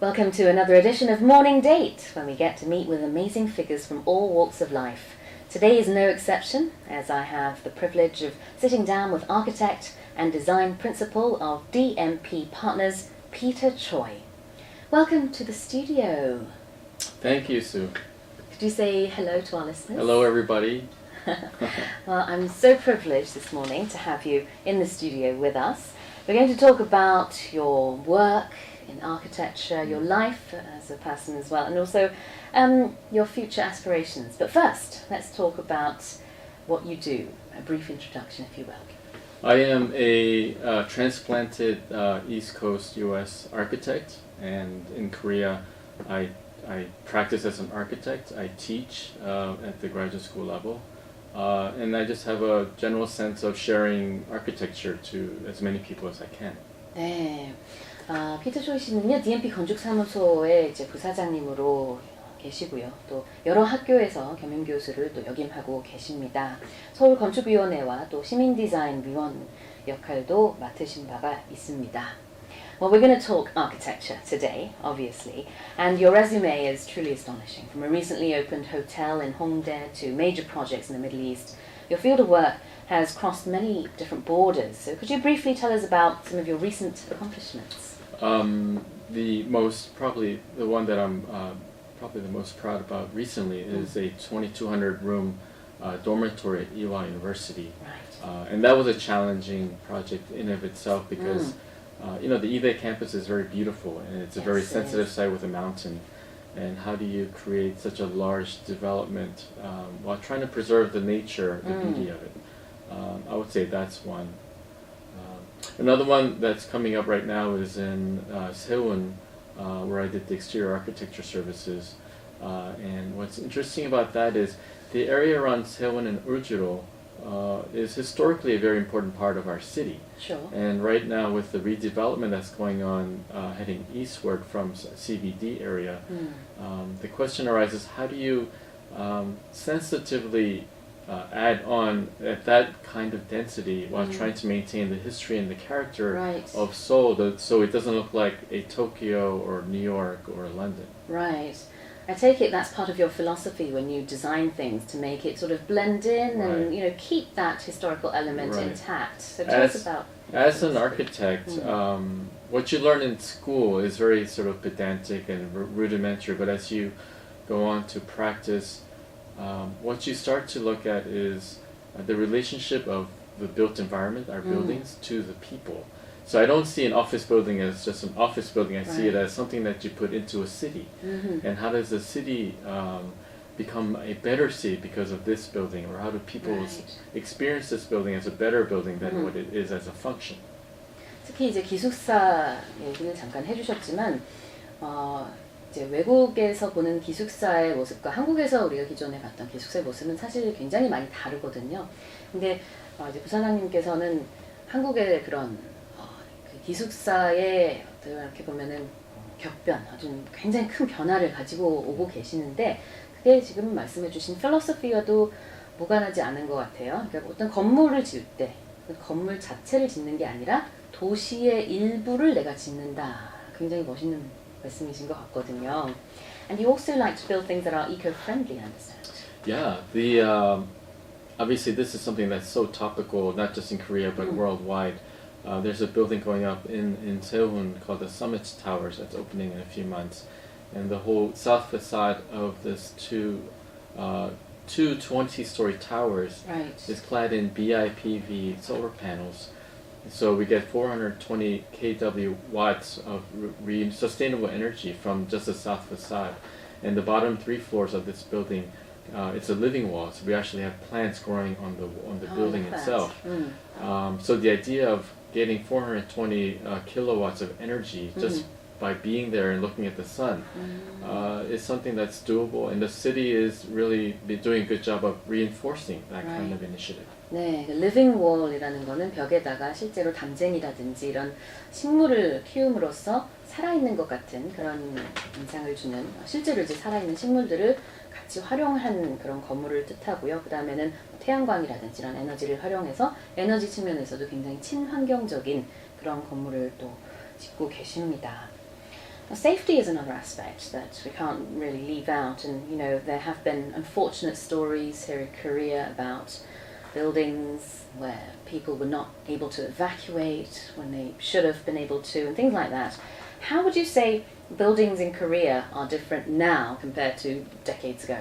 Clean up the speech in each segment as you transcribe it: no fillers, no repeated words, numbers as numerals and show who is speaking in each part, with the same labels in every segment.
Speaker 1: Welcome to another edition of Morning Date, when we get to meet with amazing figures from all walks of life. Today is no exception, as I have the privilege of sitting down with architect and design principal of DMP Partners, Peter Choi. Welcome to the studio.
Speaker 2: Thank you, Sue.
Speaker 1: Could you say hello to our listeners?
Speaker 2: Hello, everybody.
Speaker 1: Well, I'm so privileged this morning to have you in the studio with us. We're going to talk about your work in architecture, your life as a person as well, and also your future aspirations. But first, let's talk about what you do. A brief introduction, if you will.
Speaker 2: I am a transplanted East Coast U.S. architect, and in Korea, I practice as an architect. I teach at the graduate school level, and I just have a general sense of sharing architecture to as many people as I can.
Speaker 1: 네. 피터 초이 씨는요, DMP 건축사무소의 이제 부사장님으로 계시고요. 또 여러 학교에서 겸임교수를 또 역임하고 계십니다. 서울건축위원회와 또 시민디자인위원 역할도 맡으신 바가 있습니다. Well, we're going to talk architecture today, obviously, and your resume is truly astonishing. From a recently opened hotel in Hongdae to major projects in the Middle East, your field of work has crossed many different borders. So could you briefly tell us about some of your recent accomplishments?
Speaker 2: Probably the one that I'm probably the most proud about recently is a 2,200 room dormitory at Ewha University.
Speaker 1: Right.
Speaker 2: And that was a challenging project in of itself because the Ewha campus is very beautiful and it's a very sensitive site with a mountain. And how do you create such a large development while trying to preserve the nature, the beauty of it? I would say that's one. Another one that's coming up right now is in Sewon, where I did the exterior architecture services. And what's interesting about that is the area around Sewon and Ujiro is historically a very important part of our city.
Speaker 1: Sure.
Speaker 2: And right now with the redevelopment that's going on heading eastward from CBD area, the question arises, how do you sensitively add on at that kind of density while trying to maintain the history and the character of Seoul, so it doesn't look like a Tokyo or New York or London.
Speaker 1: Right. I take it that's part of your philosophy when you design things, to make it sort of blend in and keep that historical element intact. So tell us about.
Speaker 2: As an architect, what you learn in school is very sort of pedantic and rudimentary, but as you go on to practice, what you start to look at is the relationship of the built environment, our buildings, to the people. So I don't see an office building as just an office building. I see it as something that you put into a city. And how does a city become a better city because of this building? Or how do people experience this building as a better building than what it is as a function?
Speaker 1: 특히 이제 기숙사 얘기는 잠깐 해주셨지만 이제 외국에서 보는 기숙사의 모습과 한국에서 우리가 기존에 봤던 기숙사의 모습은 사실 굉장히 많이 다르거든요. 근데 이제 부사장님께서는 한국의 그런 그 기숙사의 이렇게 보면은 격변, 아주 굉장히 큰 변화를 가지고 오고 계시는데 그게 지금 말씀해주신 필로소피와도 무관하지 않은 것 같아요. 그러니까 어떤 건물을 지을 때 그 건물 자체를 짓는 게 아니라 도시의 일부를 내가 짓는다. 굉장히 멋있는 말씀이신 것 같거든요. And you also like to build things that are eco-friendly, I understand.
Speaker 2: Yeah, obviously this is something that's so topical, not just in Korea but worldwide. There's a building going up in Sewon called the Summit Towers that's opening in a few months, and the whole south facade of this two 20-story towers is clad in BIPV solar panels. So we get 420 kW watts of sustainable energy from just the south facade. And the bottom 3 floors of this building, it's a living wall, so we actually have plants growing on the building itself. So the idea of getting 420 kilowatts of energy just by being there and looking at the sun is something that's doable, and the city is really doing a good job of reinforcing that kind of initiative.
Speaker 1: 네, 리빙 월이라는 거는 벽에다가 실제로 담쟁이라든지 이런 식물을 키움으로써 살아있는 것 같은 그런 인상을 주는, 실제로 이제 살아있는 식물들을 같이 활용한 그런 건물을 뜻하고요. 그 다음에는 태양광이라든지 이런 에너지를 활용해서 에너지 측면에서도 굉장히 친환경적인 그런 건물을 또 짓고 계십니다. Well, safety is another aspect that we can't really leave out, and you know there have been unfortunate stories here in Korea about buildings where people were not able to evacuate when they should have been able to, and things like that. How would you say buildings in Korea are different now compared to decades ago?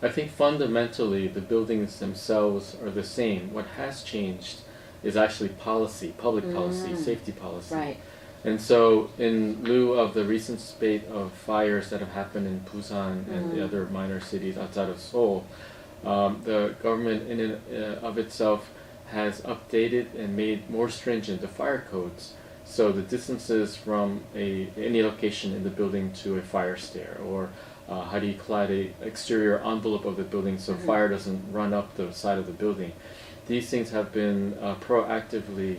Speaker 2: I think fundamentally the buildings themselves are the same. What has changed is actually policy, public policy, safety policy.
Speaker 1: Right.
Speaker 2: And so in lieu of the recent spate of fires that have happened in Busan and the other minor cities outside of Seoul, the government in and of itself has updated and made more stringent the fire codes. So the distances from any location in the building to a fire stair, or how do you clad a exterior envelope of the building so fire doesn't run up the side of the building. These things have been proactively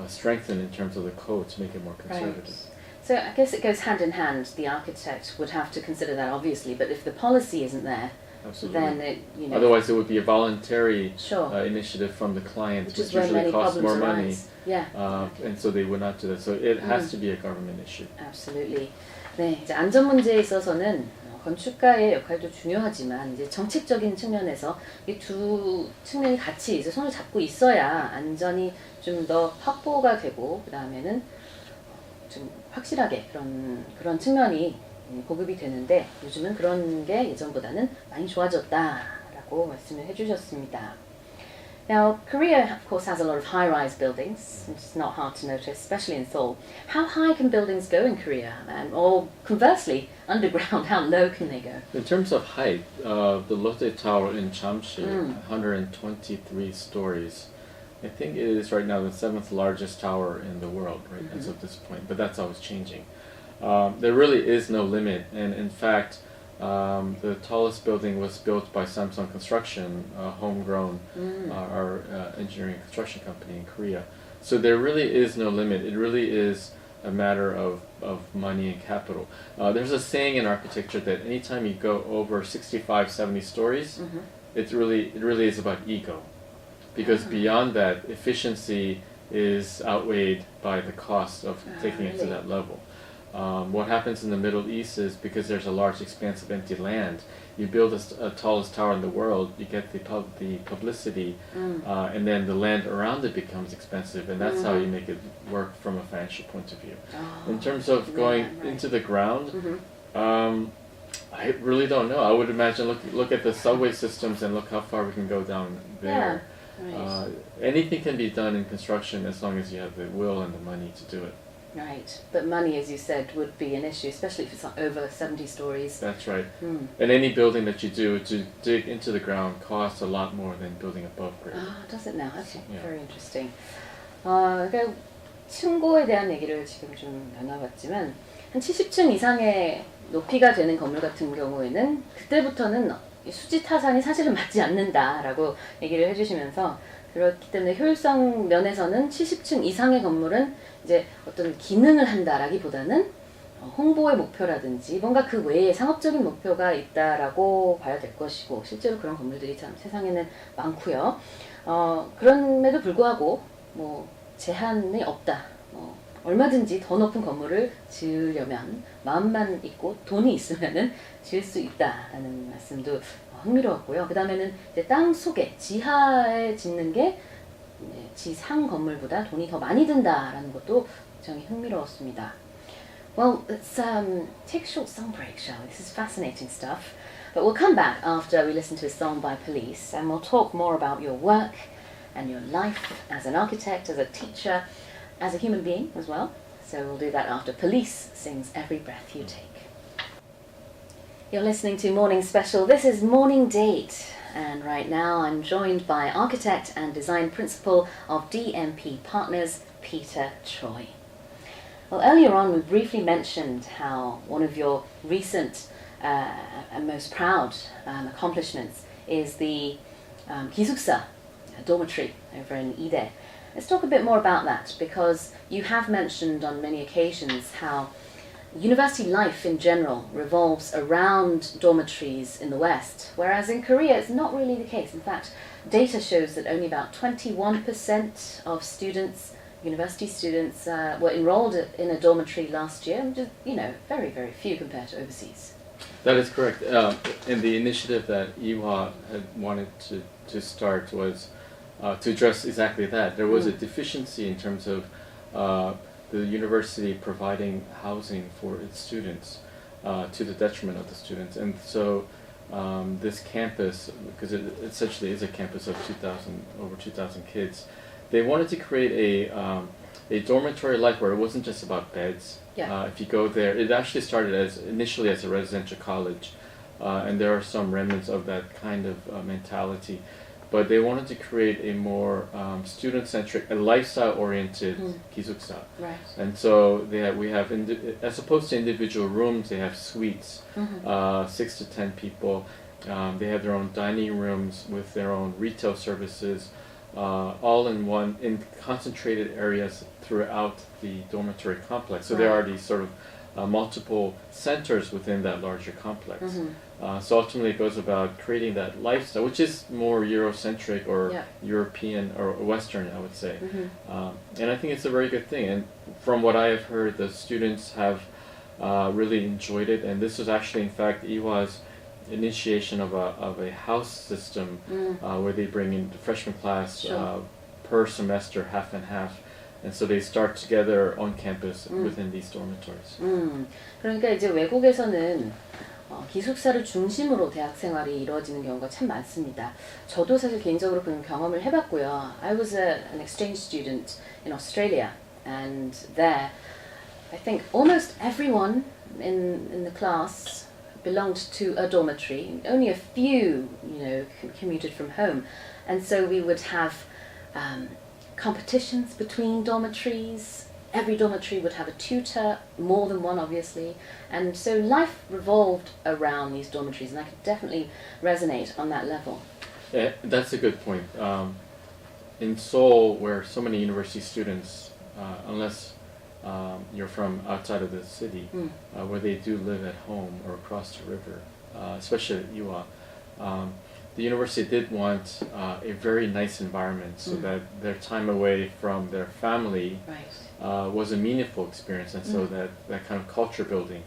Speaker 2: strengthened in terms of the code to make it more conservative.
Speaker 1: Right. So I guess it goes hand in hand. The architect would have to consider that obviously, but if the policy isn't there,
Speaker 2: Absolutely.
Speaker 1: then it, you know.
Speaker 2: Otherwise, it would be a voluntary
Speaker 1: Sure.
Speaker 2: Initiative from the client,
Speaker 1: which
Speaker 2: which
Speaker 1: is where
Speaker 2: usually
Speaker 1: many
Speaker 2: costs more
Speaker 1: problems
Speaker 2: money.
Speaker 1: arise. Yeah.
Speaker 2: And so they would not do that. So it has to be a government issue.
Speaker 1: Absolutely. 네, 이제 안전 문제에 있어서는 건축가의 역할도 중요하지만 이제 정책적인 측면에서 이 두 측면이 같이 이제 손을 잡고 있어야 안전이 좀 더 확보가 되고 그 다음에는 좀 확실하게 그런 측면이 보급이 되는데 요즘은 그런 게 예전보다는 많이 좋아졌다라고 말씀을 해주셨습니다. Now, Korea, of course, has a lot of high-rise buildings. It's not hard to notice, especially in Seoul. How high can buildings go in Korea? Or conversely, underground, how low can they go?
Speaker 2: In terms of height, the Lotte Tower in Jamsil, 123 stories. I think it is right now the 7th largest tower in the world, right, as of this point. But that's always changing. There really is no limit, and in fact, the tallest building was built by Samsung Construction, homegrown, our engineering and construction company in Korea. So there really is no limit. It really is a matter of money and capital. There's a saying in architecture that anytime you go over 65, 70 stories, it really is about ego. Because beyond that, efficiency is outweighed by the cost of taking it to that level. What happens in the Middle East is because there's a large expanse of empty land, you build a tallest tower in the world, you get the publicity, and then the land around it becomes expensive, and that's how you make it work from a financial point of view. In terms of going into the ground, I really don't know. I would imagine look at the subway systems and look how far we can go down there.
Speaker 1: Yeah, right.
Speaker 2: Anything can be done in construction as long as you have the will and the money to do it.
Speaker 1: Right, but money, as you said, would be an issue, especially if it's over 70 stories.
Speaker 2: That's right. And any building that you do to dig into the ground costs a lot more than building above grade.
Speaker 1: Does it now? Okay,
Speaker 2: Yeah.
Speaker 1: very interesting. 그러니까 층고에 대한 얘기를 지금 좀 나눠봤지만 한 70층 이상의 높이가 되는 건물 같은 경우에는 그때부터는 수지 타산이 사실은 맞지 않는다라고 얘기를 해주시면서 그렇기 때문에 효율성 면에서는 70층 이상의 건물은 이제 어떤 기능을 한다라기보다는 홍보의 목표라든지 뭔가 그 외에 상업적인 목표가 있다라고 봐야 될 것이고 실제로 그런 건물들이 참 세상에는 많고요. 그럼에도 불구하고 뭐 제한이 없다. 얼마든지 더 높은 건물을 지으려면 마음만 있고 돈이 있으면은 지을 수 있다라는 말씀도 흥미로웠고요. 그 다음에는 이제 땅 속에 지하에 짓는 게 지상 건물보다 돈이 더 많이 든다라는 것도 굉장히 흥미로웠습니다. Well, let's take a short song break, shall we? This is fascinating stuff. But we'll come back after we listen to a song by Police, and we'll talk more about your work and your life as an architect, as a teacher, as a human being as well. So we'll do that after Police sings Every Breath You Take. You're listening to Morning Special. This is Morning Date. And right now I'm joined by architect and design principal of DMP Partners, Peter Choi. Well, earlier on we briefly mentioned how one of your recent and most proud accomplishments is the 기숙사 dormitory over in Ide. Let's talk a bit more about that, because you have mentioned on many occasions how university life in general revolves around dormitories in the West, whereas in Korea it's not really the case. In fact, data shows that only about 21% of students university students were enrolled in a dormitory last year, just, very, very few compared to overseas.
Speaker 2: That is correct. And the initiative that Iwa had wanted to start was to address exactly that. There was a deficiency in terms of the university providing housing for its students to the detriment of the students. And so this campus, because it essentially is a campus of over 2,000 kids, they wanted to create a dormitory life where it wasn't just about beds.
Speaker 1: Yeah.
Speaker 2: If you go there, it actually started initially as a residential college, and there are some remnants of that kind of mentality. But they wanted to create a more student-centric, a lifestyle-oriented 기숙사.
Speaker 1: Right.
Speaker 2: And so we have as opposed to individual rooms, they have suites, 6 to 10 people. They have their own dining rooms with their own retail services, all in concentrated areas throughout the dormitory complex. So there are these sort of multiple centers within that larger complex. So ultimately it goes about creating that lifestyle, which is more Eurocentric or European or Western, I would say. And I think it's a very good thing. And from what I have heard, the students have really enjoyed it. And this was actually, in fact, Iwa's initiation of a house system where they bring in the freshman class per semester, half and half. And so they start together on campus within these dormitories.
Speaker 1: 그러니까 이제 외국에서는 기숙사를 중심으로 대학 생활이 이루어지는 경우가 참 많습니다. 저도 사실 개인적으로 그런 경험을 해봤고요. I was an exchange student in Australia, and there, I think almost everyone in the class belonged to a dormitory. Only a few, commuted from home, and so we would have competitions between dormitories. Every dormitory would have a tutor, more than one obviously, and so life revolved around these dormitories, and I could definitely resonate on that level.
Speaker 2: Yeah, that's a good point. In Seoul, where so many university students, unless you're from outside of the city, where they do live at home or across the river, especially at Iwa, the university did want a very nice environment so that their time away from their family was a meaningful experience, and so that kind of culture building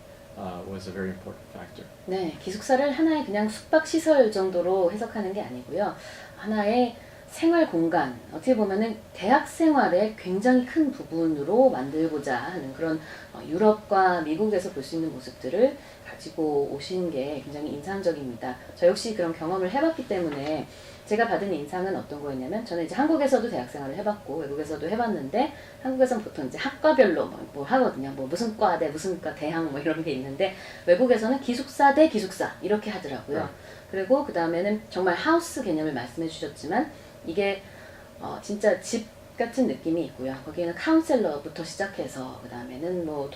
Speaker 2: was a very important factor.
Speaker 1: 네, 기숙사를 하나의 그냥 숙박 시설 정도로 해석하는 게 아니고요. 하나의 생활 공간, 어떻게 보면은 대학 생활의 굉장히 큰 부분으로 만들고자 하는 그런 유럽과 미국에서 볼 수 있는 모습들을 가지고 오신 게 굉장히 인상적입니다. 저 역시 그런 경험을 해봤기 때문에 제가 받은 인상은 어떤 거였냐면, 저는 이제 한국에서도 대학 생활을 해봤고 외국에서도 해봤는데, 한국에서는 보통 이제 학과별로 뭐 하거든요. 뭐 무슨 과대 무슨 과 대학 뭐 이런 게 있는데, 외국에서는 기숙사 대 기숙사 이렇게 하더라고요. 그리고 그 다음에는 정말 하우스 개념을 말씀해 주셨지만, 이게 진짜 집 같은 느낌이 있고요. 거기에는 카운셀러부터 시작해서 그 다음에는 뭐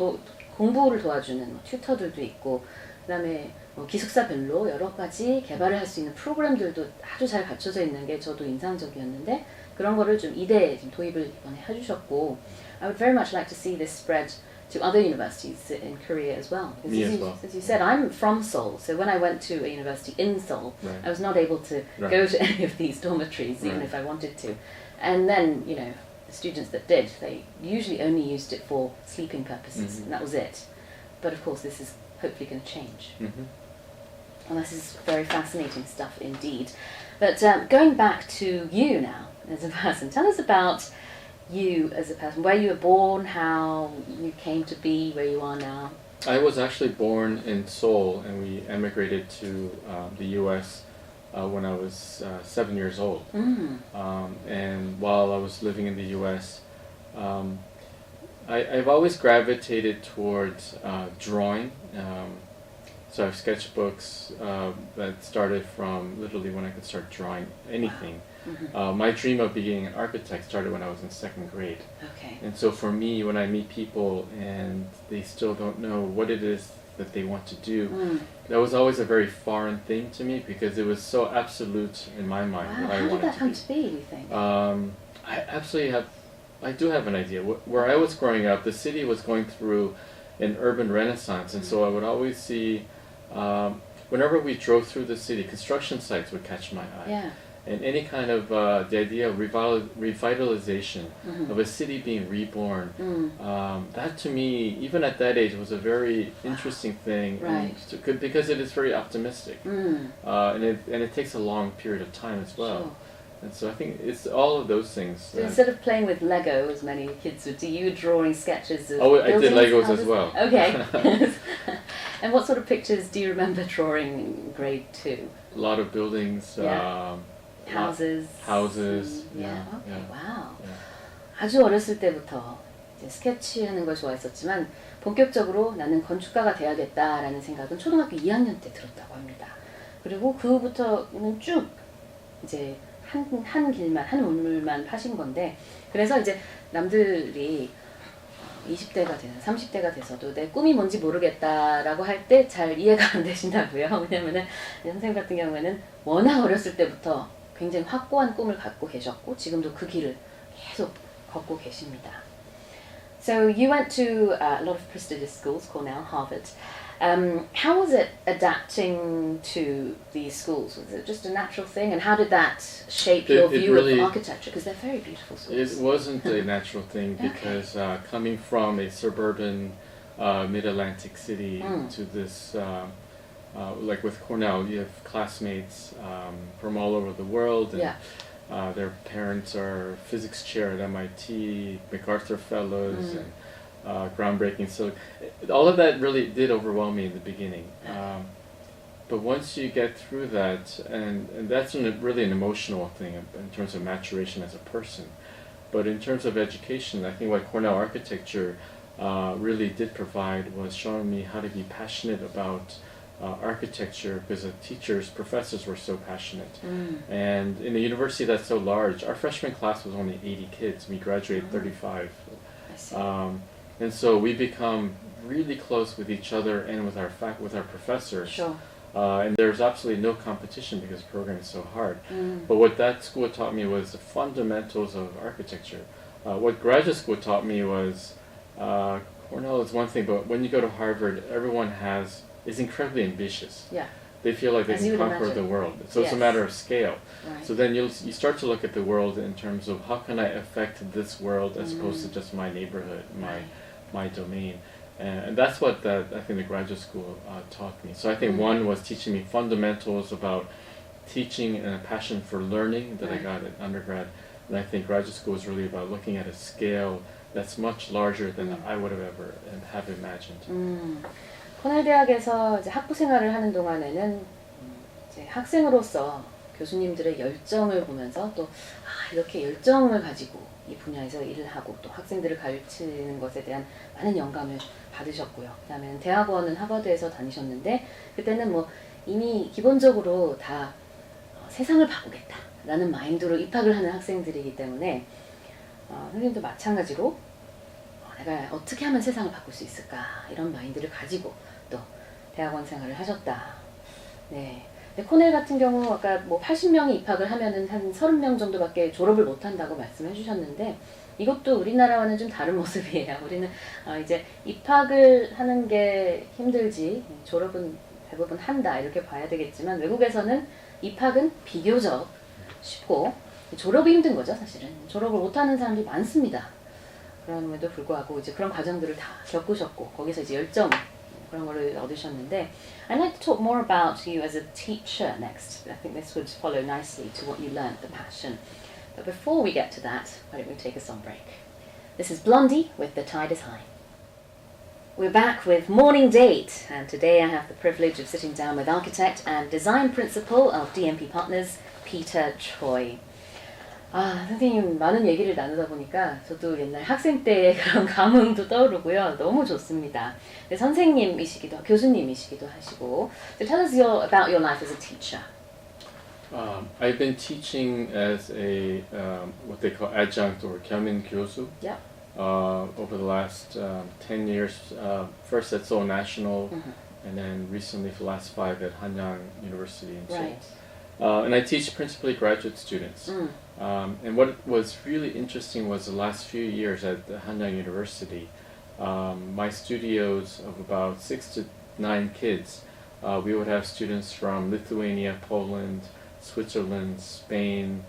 Speaker 1: 공부를 도와주는 튜터들도 있고, 그 다음에 기숙사별로 여러 가지 개발을 할 수 있는 프로그램들도 아주 잘 갖춰져 있는 게 저도 인상적이었는데, 그런 거를 좀 이대에 좀 도입을 이번에 해주셨고, I would very much like to see this spread to other universities in Korea as well.
Speaker 2: Me as well.
Speaker 1: As you said, I'm from Seoul, so when I went to a university in Seoul, I was not able to go to any of these dormitories, even if I wanted to. And then, the students that did, they usually only used it for sleeping purposes, and that was it. But of course, this is hopefully going to change. And this is very fascinating stuff indeed. But going back to you now as a person, tell us about you as a person, where you were born, how you came to be where you are now.
Speaker 2: I was actually born in Seoul, and we emigrated to the U.S. When I was 7 years old. And while I was living in the U.S., I've always gravitated towards drawing. So I have sketchbooks that started from literally when I could start drawing anything. My dream of being an architect started when I was in 2nd grade.
Speaker 1: Okay.
Speaker 2: And so for me, when I meet people and they still don't know what it is that they want to do, that was always a very foreign thing to me, because it was so absolute in my mind.
Speaker 1: Wow,
Speaker 2: what I
Speaker 1: how did
Speaker 2: wanted
Speaker 1: that come
Speaker 2: to
Speaker 1: to be, do you think?
Speaker 2: I do have an idea. Where I was growing up, the city was going through an urban renaissance, and so I would always see, whenever we drove through the city, construction sites would catch my eye.
Speaker 1: Yeah.
Speaker 2: And any kind of the idea of revitalization of a city being reborn, that to me, even at that age, was a very interesting thing,
Speaker 1: Right.
Speaker 2: because it is very optimistic, and it takes a long period of time as well.
Speaker 1: Sure.
Speaker 2: And so I think it's all of those things.
Speaker 1: So instead of playing with Lego, as many kids would do, you were drawing sketches of
Speaker 2: I did
Speaker 1: buildings,
Speaker 2: Legos
Speaker 1: houses?
Speaker 2: as well.
Speaker 1: Okay. And what sort of pictures do you remember drawing in grade 2?
Speaker 2: A lot of buildings,
Speaker 1: Yeah. Houses.
Speaker 2: houses.
Speaker 1: Yeah. Okay.
Speaker 2: yeah.
Speaker 1: Wow.
Speaker 2: Yeah.
Speaker 1: 아주 어렸을 때부터 이제 스케치하는 걸 좋아했었지만 본격적으로 나는 건축가가 돼야겠다라는 생각은 초등학교 2학년 때 들었다고 합니다. 그리고 그 후부터는 쭉 이제 한 길만, 한 울물만 파신 건데, 그래서 이제 남들이 20대가 되든 30대가 돼서도 내 꿈이 뭔지 모르겠다라고 할 때 잘 이해가 안 되신다고요. 왜냐면은 선생님 같은 경우에는 워낙 어렸을 때부터 굉장히 확고한 꿈을 갖고 계셨고 지금도 그 길을 계속 걷고 계십니다. So you went to a lot of prestigious schools, Cornell, Harvard. How was it adapting to these schools? Was it just a natural thing? And how did that shape your view
Speaker 2: really,
Speaker 1: of architecture? Because they're very beautiful schools.
Speaker 2: It wasn't a natural thing because coming from a suburban mid-Atlantic city to this, like with Cornell, you have classmates from all over the world. And, their parents are physics chair at MIT, MacArthur Fellows, and groundbreaking. So all of that really did overwhelm me in the beginning. But once you get through that, and that's really an emotional thing in terms of maturation as a person. But in terms of education, I think what Cornell architecture really did provide was showing me how to be passionate about architecture, because the teachers, professors were so passionate. And in a university that's so large, our freshman class was only 80 kids. We graduated 35.
Speaker 1: I see.
Speaker 2: And so we become really close with each other and with our professors.
Speaker 1: Sure.
Speaker 2: And there's absolutely no competition because the program is so hard. But what that school taught me was the fundamentals of architecture. What graduate school taught me was Cornell is one thing, but when you go to Harvard, everyone is incredibly ambitious.
Speaker 1: Yeah.
Speaker 2: They feel like they
Speaker 1: As you
Speaker 2: can
Speaker 1: would
Speaker 2: conquer
Speaker 1: imagine.
Speaker 2: the world. So it's a
Speaker 1: Yes.
Speaker 2: matter of scale.
Speaker 1: Right.
Speaker 2: So then you start to look at the world in terms of how can I affect this world as opposed to just my neighborhood, my domain. And that's what I think the graduate school taught me. So I think one was teaching me fundamentals about teaching and a passion for learning that I got at undergrad. And I think graduate school is really about looking at a scale that's much larger than I would have ever have imagined.
Speaker 1: 코넬 대학에서 이제 학부 생활을 하는 동안에는 이제 학생으로서 교수님들의 열정을 보면서 또 이렇게 열정을 가지고 이 분야에서 일을 하고 또 학생들을 가르치는 것에 대한 많은 영감을 받으셨고요. 그다음에 대학원은 하버드에서 다니셨는데 그때는 뭐 이미 기본적으로 다 세상을 바꾸겠다라는 마인드로 입학을 하는 학생들이기 때문에 선생님도 마찬가지로 내가 어떻게 하면 세상을 바꿀 수 있을까 이런 마인드를 가지고 또 대학원 생활을 하셨다. 네. 근데 코넬 같은 경우 아까 뭐 80명이 입학을 하면은 한 30명 정도밖에 졸업을 못 한다고 말씀해 주셨는데 이것도 우리나라와는 좀 다른 모습이에요. 우리는 이제 입학을 하는 게 힘들지 졸업은 대부분 한다 이렇게 봐야 되겠지만 외국에서는 입학은 비교적 쉽고 졸업이 힘든 거죠. 사실은 졸업을 못하는 사람들이 많습니다. 그럼에도 불구하고 이제 그런 과정들을 다 겪으셨고 거기서 이제 열정 그런 거를 얻으셨는데 I'd like to talk more about you as a teacher next. I think this would follow nicely to what you learned, the passion. But before we get to that, why don't we take a song break? This is Blondie with The Tide is High. We're back with Morning Date, and today I have the privilege of sitting down with architect and design principal of DMP Partners, Peter Choi. 선생님 많은 얘기를 나누다 보니까 저도 옛날 학생 때의 그런 감흥도 떠오르고요. 너무 좋습니다. 네, 선생님이시기도 교수님이시기도 하시고. So tell us about your life as a teacher.
Speaker 2: I've been teaching as a what they call adjunct or 겸임 교수.
Speaker 1: Yeah.
Speaker 2: Over the last 10 years, first at Seoul National, and then recently for the last 5 at Hanyang University in Seoul.
Speaker 1: Right.
Speaker 2: And I teach principally graduate students. And what was really interesting was the last few years at the Hanyang University, my studios of about 6 to 9 kids, we would have students from Lithuania, Poland, Switzerland, Spain,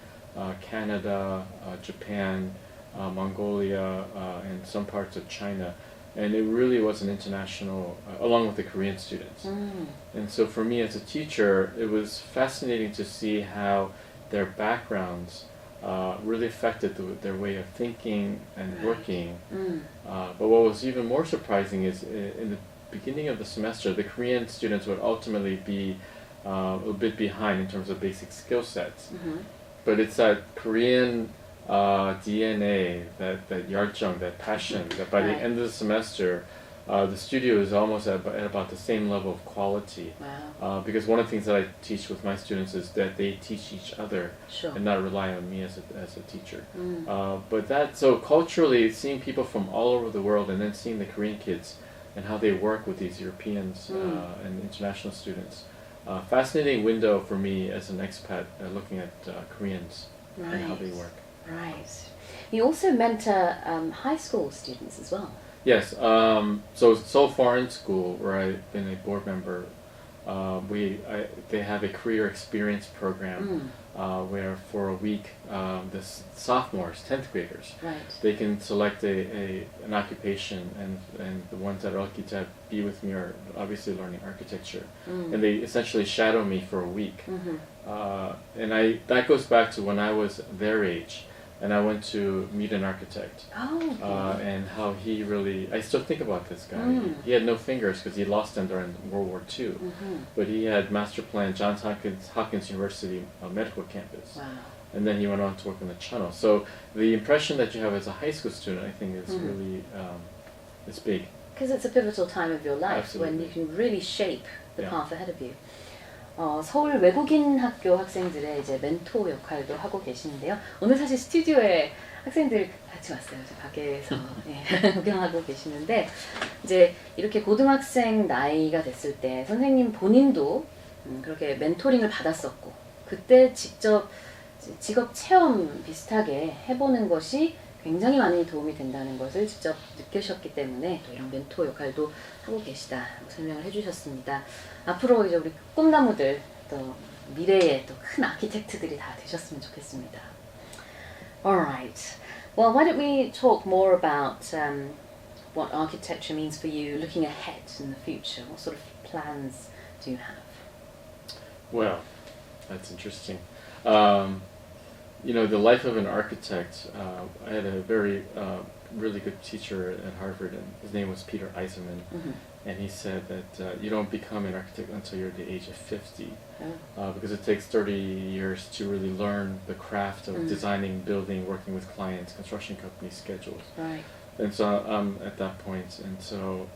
Speaker 2: Canada, Japan, Mongolia, and some parts of China. And it really was an international, along with the Korean students. And so for me as a teacher, it was fascinating to see how their backgrounds really affected their way of thinking and working. But what was even more surprising is in the beginning of the semester, the Korean students would ultimately be a bit behind in terms of basic skill sets. But it's that Korean DNA, that 열정, that passion, that by the end of the semester, the studio is almost at about the same level of quality.
Speaker 1: Wow.
Speaker 2: Because one of the things that I teach with my students is that they teach each other and not rely on me as a teacher. So culturally, seeing people from all over the world and then seeing the Korean kids and how they work with these Europeans and international students. Fascinating window for me as an expat looking at Koreans and how they work.
Speaker 1: Right. You also mentor high school students as well.
Speaker 2: Yes. So Foreign School, where I've been a board member, they have a career experience program where for a week the sophomores, 10th graders, they can select an occupation, and the ones that are lucky to be with me are obviously learning architecture, and they essentially shadow me for a week. And that goes back to when I was their age. And I went to meet an architect, and how he really, I still think about this guy. He had no fingers because he lost them during World War II, but he had master plan Johns Hopkins University medical campus.
Speaker 1: Wow.
Speaker 2: And then he went on to work on the channel. So the impression that you have as a high school student, I think, is really, it's big.
Speaker 1: Because it's a pivotal time of your life
Speaker 2: Absolutely.
Speaker 1: when you can really shape the path ahead of you. 서울 외국인 학교 학생들의 이제 멘토 역할도 하고 계시는데요. 오늘 사실 스튜디오에 학생들 같이 왔어요. 밖에서 구경하고 계시는데 이제 이렇게 고등학생 나이가 됐을 때 선생님 본인도 그렇게 멘토링을 받았었고 그때 직접 직업 체험 비슷하게 해보는 것이 굉장히 많이 도움이 된다는 것을 직접 느끼셨기 때문에 또 이런 멘토 역할도 하고 계시다고 설명을 해주셨습니다. 앞으로 이제 우리 꿈나무들 또 미래의 또 큰 아키텍트들이 다 되셨으면 좋겠습니다. Alright. Well, why don't we talk more about what architecture means for you looking ahead in the future? What sort of plans do you have?
Speaker 2: Well, that's interesting. You know, the life of an architect, I had a very really good teacher at Harvard, and his name was Peter Eisenman, and he said that you don't become an architect until you're the age of 50, because it takes 30 years to really learn the craft of designing, building, working with clients, construction company schedules.
Speaker 1: Right.
Speaker 2: And so I'm at that point, and so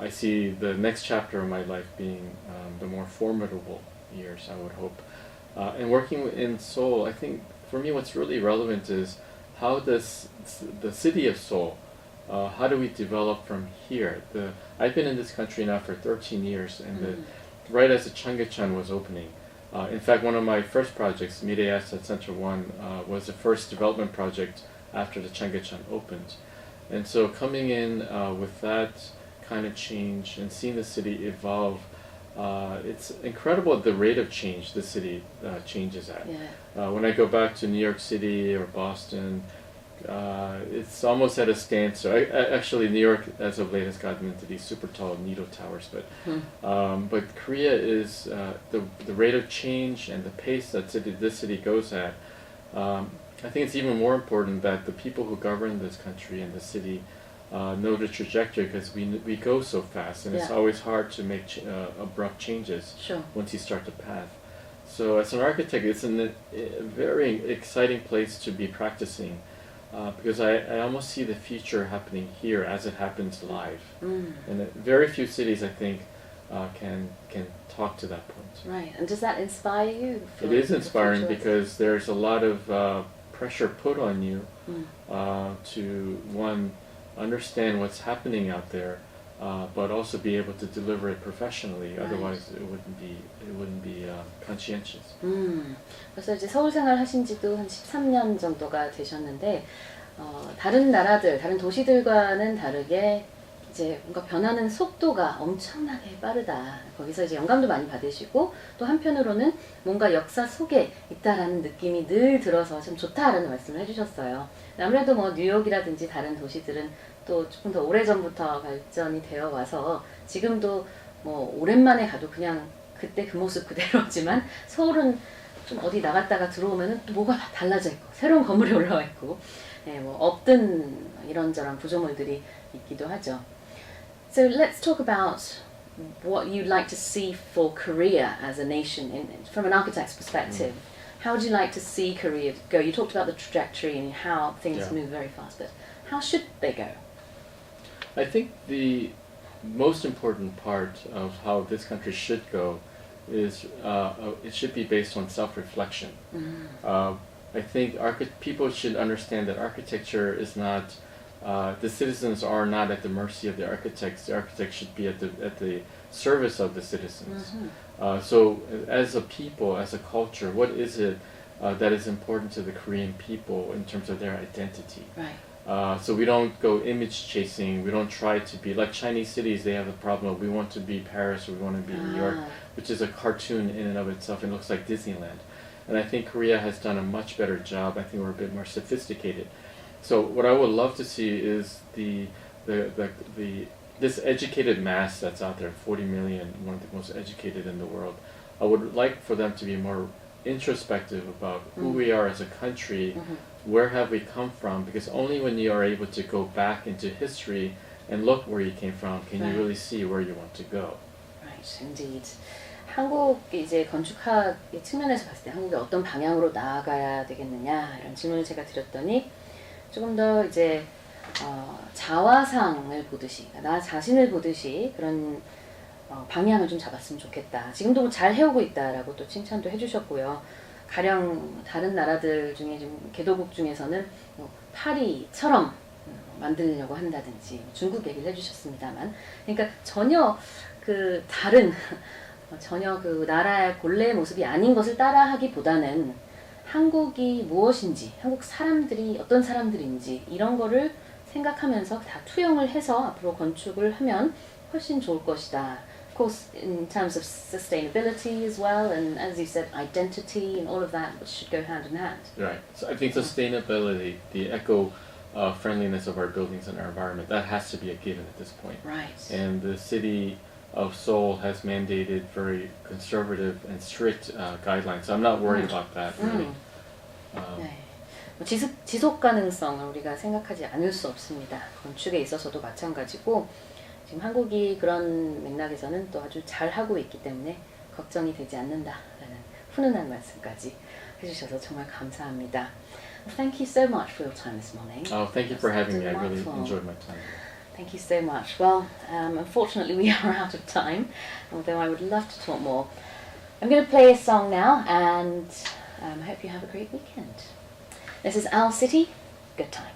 Speaker 2: I see the next chapter of my life being the more formidable years, I would hope. And working in Seoul, I think for me what's really relevant is how does the city of Seoul, how do we develop from here? I've been in this country now for 13 years, and right as the Cheonggyecheon was opening, in fact one of my first projects, Mireas at Center 1, was the first development project after the Cheonggyecheon opened. And so coming in with that kind of change and seeing the city evolve, it's incredible the rate of change the city changes at.
Speaker 1: Yeah.
Speaker 2: When I go back to New York City or Boston, it's almost at a standstill. Actually, New York, as of late, has gotten into these super tall needle towers. But Korea is the rate of change and the pace that this city goes at. I think it's even more important that the people who govern this country and the city know the trajectory, because we go so fast, and it's always hard to make abrupt changes once you start the path. So as an architect, it's a very exciting place to be practicing, because I almost see the future happening here as it happens live. And very few cities, I think, can talk to that point.
Speaker 1: Right. And does that inspire you?
Speaker 2: It is inspiring because there's a lot of pressure put on you to understand what's happening out there, but also be able to deliver it professionally. Right. Otherwise, it wouldn't be conscientious.
Speaker 1: 그래서 이제 서울 생활 하신 지도 한 13년 정도가 되셨는데 다른 나라들, 다른 도시들과는 다르게 이제 뭔가 변하는 속도가 엄청나게 빠르다. 거기서 이제 영감도 많이 받으시고 또 한편으로는 뭔가 역사 속에 있다라는 느낌이 늘 들어서 참 좋다라는 말씀을 해주셨어요. 아무래도 뭐 뉴욕이라든지 다른 도시들은 또 조금 더 오래전부터 발전이 되어 와서 지금도 뭐 오랜만에 가도 그냥 그때 그 모습 그대로지만 서울은 좀 어디 나갔다가 들어오면은 또 뭐가 달라져 있고 새로운 건물이 올라와 있고 예, 뭐 없던 이런저런 구조물들이 있기도 하죠. So let's talk about what you'd like to see for Korea as a nation from an architect's perspective. How would you like to see Korea go? You talked about the trajectory and how things move very fast, but how should they go?
Speaker 2: I think the most important part of how this country should go is it should be based on self-reflection. I think people should understand that architecture is not, the citizens are not at the mercy of the architects. The architects should be at the service of the citizens. So as a people, as a culture, what is it that is important to the Korean people in terms of their identity?
Speaker 1: Right.
Speaker 2: So we don't go image chasing. We don't try to be like Chinese cities. They have a problem of we want to be Paris or we want to be New York, which is a cartoon in and of itself. It looks like Disneyland. And I think Korea has done a much better job. I think we're a bit more sophisticated. So what I would love to see is this educated mass that's out there, 40 million, one of the most educated in the world. I would like for them to be more introspective about who we are as a country, where have we come from, because only when you are able to go back into history and look where you came from can you really see where you want to go.
Speaker 1: Right, indeed. 한국 이제 건축학의 측면에서 봤을 때 한국이 어떤 방향으로 나아가야 되겠느냐 이런 질문을 제가 드렸더니 조금 더 이제 자화상을 보듯이 나 자신을 보듯이 그런 방향을 좀 잡았으면 좋겠다. 지금도 잘 해오고 있다라고 또 칭찬도 해주셨고요. 가령 다른 나라들 중에 좀 개도국 중에서는 파리처럼 만들려고 한다든지 중국 얘기를 해주셨습니다만, 그러니까 전혀 그 다른 전혀 그 나라의 본래의 모습이 아닌 것을 따라하기보다는 한국이 무엇인지, 한국 사람들이 어떤 사람들인지 이런 거를 생각하면서 다 투영을 해서 앞으로 건축을 하면 훨씬 좋을 것이다. Of course, in terms of sustainability as well, and as you said, identity and all of that should go hand in hand.
Speaker 2: Right. So I think sustainability, the eco-friendliness of our buildings and our environment, that has to be a given at this point.
Speaker 1: Right.
Speaker 2: And the city of Seoul has mandated very conservative and strict guidelines. So I'm not worried about that really.
Speaker 1: 네. 지속 가능성을 우리가 생각하지 않을 수 없습니다. 건축에 있어서도 마찬가지고 지금 한국이 그런 맥락에서는 또 아주 잘 하고 있기 때문에 걱정이 되지 않는다라는 훈훈한 말씀까지 해주셔서 정말 감사합니다. Thank you so much for your time this morning.
Speaker 2: Oh, thank you for having me. I really enjoyed my time.
Speaker 1: Thank you so much. Well, unfortunately we are out of time, although I would love to talk more. I'm going to play a song now, and I hope you have a great weekend. This is Owl City, Good Times.